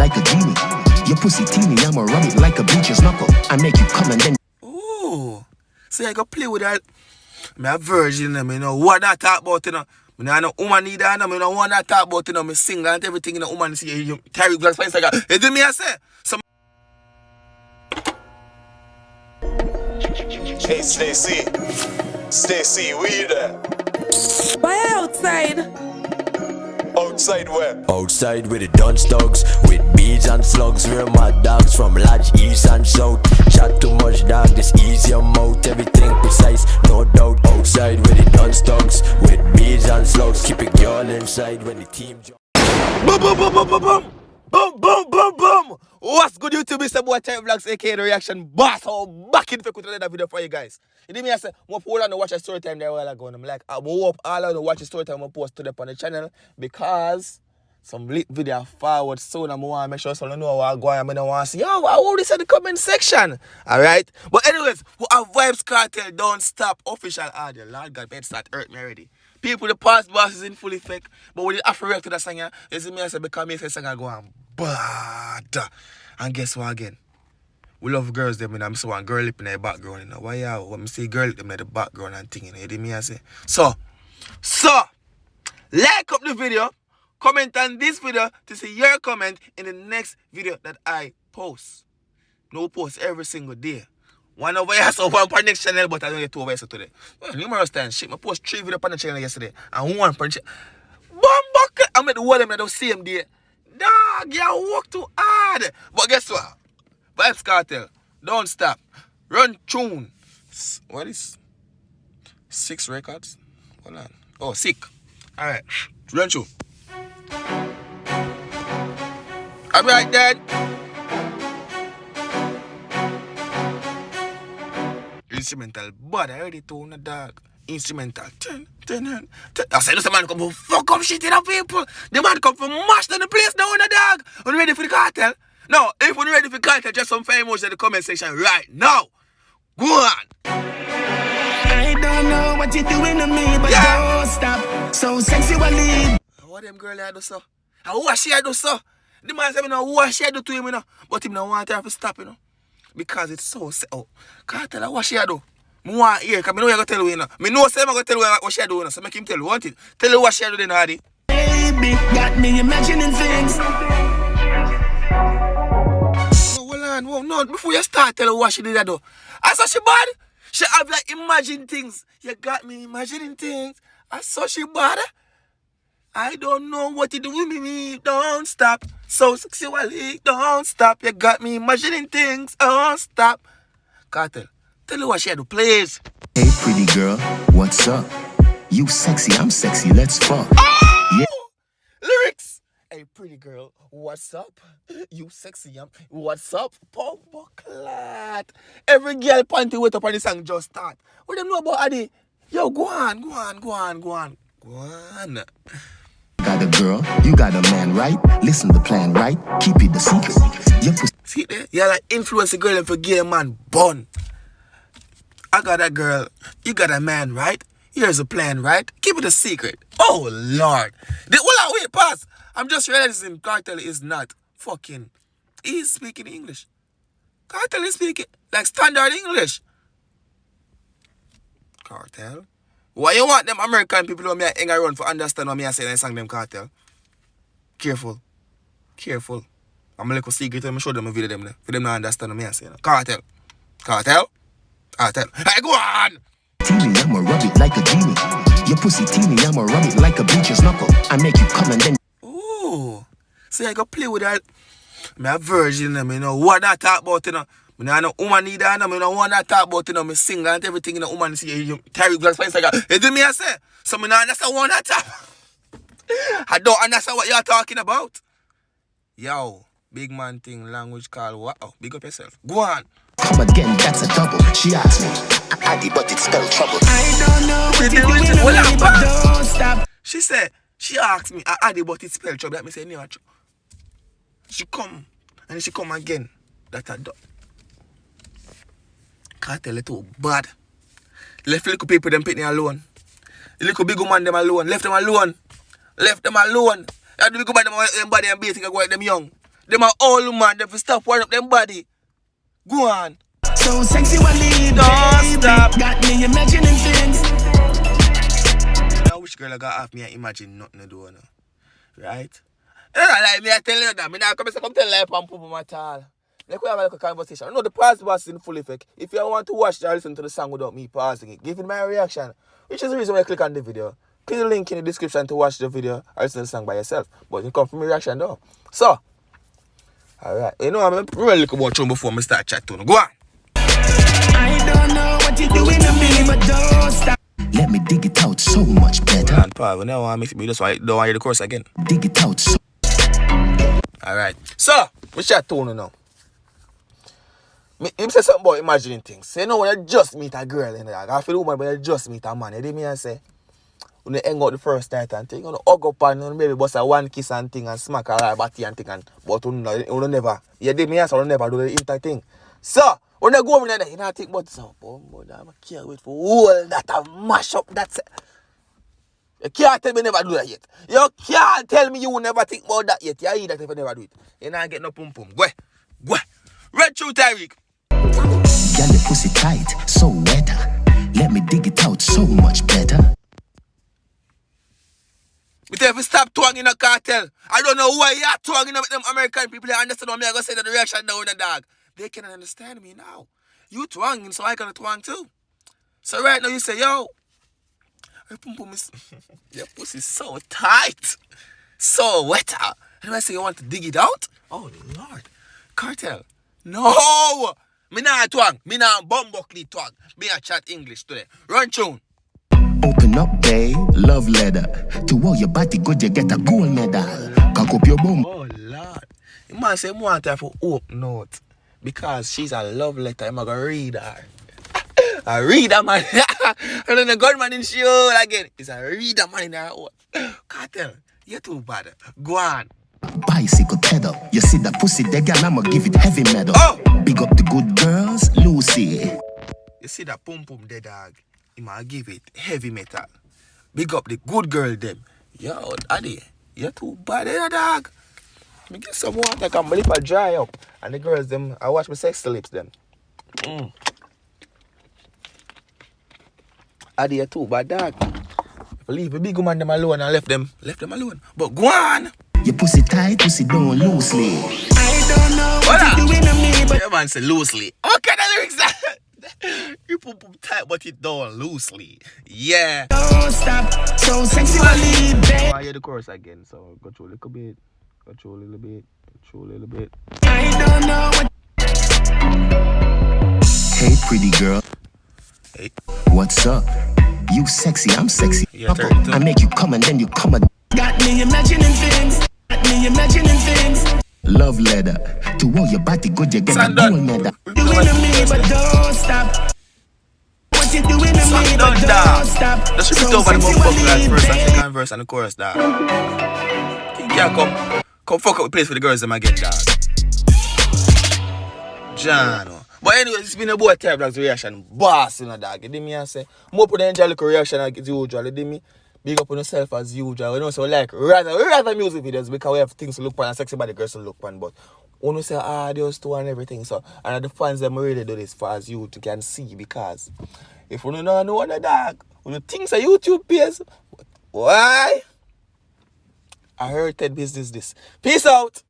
like a genie. Your pussy teeny, I'ma rub it like a bleacher's knuckle. I make you come and then. Ooh. See, I go play with that. Me a virgin, me know what I talk about, you know. Me know no woman either, you know. Me know what I talk about, you know. Me sing and everything, you know. Woman see you Tyrekevlogs for Instagram. You do me I say? Some. Hey, Stacy, we there? Why outside? Outside where? Outside with the dunce dogs, with beads and slugs. We're my dogs from large east and south. Chat too much dog, this easy your mouth. Everything precise, no doubt. Outside with the dunce dogs, with beads and slugs. Keep it girl inside when the team jump. Boom, boom, boom, boom, boom, boom. Boom, boom, boom, boom. What's good, YouTube? It's the boy Tyrekevlogs, aka The Reaction Boss. So back in with another video for you guys. You did me I say, I'm hold on to watch a story time there a while ago. And I'm like, I hope all of you watch a story time I post today on the channel because some lit video forward soon. I want to make sure someone know what I'm going. I don't want to see, yo, I want this in the comment section. Alright? But anyways, we have Vybz Kartel, Don't Stop, official audio. Lord God, bed start hurt me already. People, the past boss is in full effect. But when you have to react to that song, you see me I say, because me say song I go on bad. And guess what again? We love girls them, you know. I see one girl lip in the background, you know. Why you when I see girl lip in the background and thing, you know, you hear me I say? So, like up the video, comment on this video to see your comment in the next video that I post. No post every single day. One over here, so one per next channel, but I don't get two over here so today. Well, numerous times, shit, I post 3 videos on the channel yesterday, and 1 per channel. Bucket, I made the whole of them the same day. Dog, you work too hard. But guess what? Vybz Kartel, Don't Stop, Run Tune. What is 6 records? Hold on. Oh, 6. Alright, Run Tune. Alright then. Instrumental, but I already told the dog. Instrumental. I said, this man come for fuck up shit in the people. The man come for mash down the place now in the dog. Are you ready for the cartel? No, if you're ready for the cartel, just some fire emoji in the comment section right now. Go on. I don't know what you're doing to me, but don't stop. So sexually. What them girl I do so? And what she I do so? The man said, what she I do to him, you know. But him don't want her to stop, you know. Because it's so... Oh, Kartel, what she I do? I want to hear, because I know you're going to tell you, you know. I know I'm going to tell you what she do, you know. So make him tell you, want it? Tell you what she do then, Hardy. Baby, got me imagining things. No, hold on, no, before you start telling what she did that, though. I saw she bad. She have like imagine things. You got me imagining things. I saw she bad. I don't know what you do with me. Don't stop. So sexually, don't stop. You got me imagining things. Don't stop. Kartel, tell you what she do, please. Hey, pretty girl, what's up? You sexy, I'm sexy, let's fuck. Oh! Yeah. Lyrics. Hey, pretty girl, what's up? You sexy, what's up? Bucklat. Every girl panty wait up on the song just start. What them know about Adi? Yo, go on. Got a girl, you got a man, right? Listen the plan, right? Keep it the secret. You See there? You're like influence a girl and for gay man born. I got a girl, you got a man, right? Here's a plan, right? Keep it a secret. Oh Lord. Wait, pause. I'm just realizing Kartel is not fucking. He's speaking English. Kartel is speaking like standard English. Kartel? Why you want them American people who me hang around for understand what me I say and sing them Kartel? Careful. I'm a little secret when I show them a video them for them to understand what me I say. Kartel. Hey, go on! teeny, I'ma rub it like a genie. Your pussy teeny, I'ma rub it like a bleacher's knuckle. I make you come and then. Ooh. See, I go play with that. I'm a virgin, you know. What I talk about, you know. I know woman either, I don't want to talk about, you know, me sing and everything, you know, woman see you Tyrekevlogs for Instagram. You do me I say? So I don't understand what I talk. I don't understand what you're talking about. Yo, big man thing, language called what? Oh, big up yourself. Go on. Come again, that's a double. She asked me, Addy, but it spelled trouble. I don't know what you're doing to me, but don't stop. She said, she asked me, Addy, but it spelled trouble. Let me say, no, she come, and she come again. That's a double. Kartel it too bad. Left little people them pick me alone. The little big woman them alone. Left them alone. You have the big woman them body and beating go them young. Them are all man, they fi stop wind up them body. Go on. So sexually, Don't stop. got me imagining things. I wish girl I got half me and imagine nothing to do, no. Right? Like me, I tell you that. Me now come tell life and put at all. Like we have like a conversation. No, the pause was in full effect. If you want to watch or listen to the song without me pausing it, give it my reaction. Which is the reason why I click on the video. Click the link in the description to watch the video or listen to the song by yourself. But you come from my reaction though. So, alright. You know, I'm really looking about you before I start chatting. Go on. I don't know what you're doing to me, but don't stop. Let me dig it out so much better. And Paul, when I want to me, that's why I don't want to hear the course again. Dig it out so. Alright. So, we chat tone now. Him say something about imagining things. Say, no, when you just meet a girl, I feel woman, but you just meet a man. You did me and say, when you hang out the first night and thing, you hug up and maybe bust a one kiss and thing and smack her body and thing, but you never. You did me and say, you never do the inter thing. So, when you go over there, you don't think about this. Oh, I can't wait for all that to mash up that. You can't tell me never do that yet. You can't tell me you will never think about that yet. You hear that if you never do it. You not get no pum pum. Go. Red through Tyreek. Girl, your pussy tight, so wetter. Let me dig it out so much better. Me tell you to stop twanging a cartel. I don't know why you're twanging with them American people. They understand what me. I gonna say that the reaction down the dog. They can understand me now. You twanging, so I gonna twang too. So right now you say, yo, your pussy so tight, so wetter. And I say you want to dig it out? Oh Lord, cartel. No, me not twang. Me not bumbuckly twang. Me a chat English today. Run tune. Open up, babe, love letter. To all your body good, you get a gold medal. Cock up your bum. Oh Lord, the man say more time for open note because she's a love letter. I'm gonna read her. A reader man. And then the gunman in show again. It's a reader man in her own. Cartel, you're too bad. Go on. Bicycle pedal. You see that pussy, there, girl, I'ma give it heavy metal. Oh! Big up the good girls, Lucy. You see that pum pum there, dog? I'ma give it heavy metal. Big up the good girl them. Yo, Addy, you're too bad, dog. Me get some water, can my lip a dry up. And the girls them, I watch my sexy lips them. Addy, you're too bad, dog. If I leave a big woman them alone and left them alone. But go on. Your pussy tight, pussy down loosely. I don't know what you're doing to me, but Yeah, man, say loosely. Okay, the lyrics that you pum pum tight, but it down loosely. Yeah. don't stop. So sexually, I hear the chorus again, so go through a little bit. Go through a little bit. I don't know what. Hey, pretty girl. Hey. What's up? You sexy, I'm sexy. Yeah, 32. I make you come and then you come and Got me imagining things. love letter. To all your body good, you get a Son done. gold medal. Doing to me, but don't stop. What you doing to Son me, done, but dog. don't stop. Just repeat So over the sexually, motherfucker verse and babe. second verse and the chorus, dog. You can't come fuck up the place for the girls them again, dog. Jano. But anyway, it's been a boy Tyrekevlogs reaction. Boss, you know, dog. You did me and say, more put the angelical reaction like usual. You did me? Big up on yourself as usual. You know, so like, rather music videos because we have things to look on and sexy body girls to look on. But when we say audios too and everything, so, and the fans them really do this for as you can see because if you don't know the dog, when you think a YouTube page, why? I heard Ted business this. Peace out.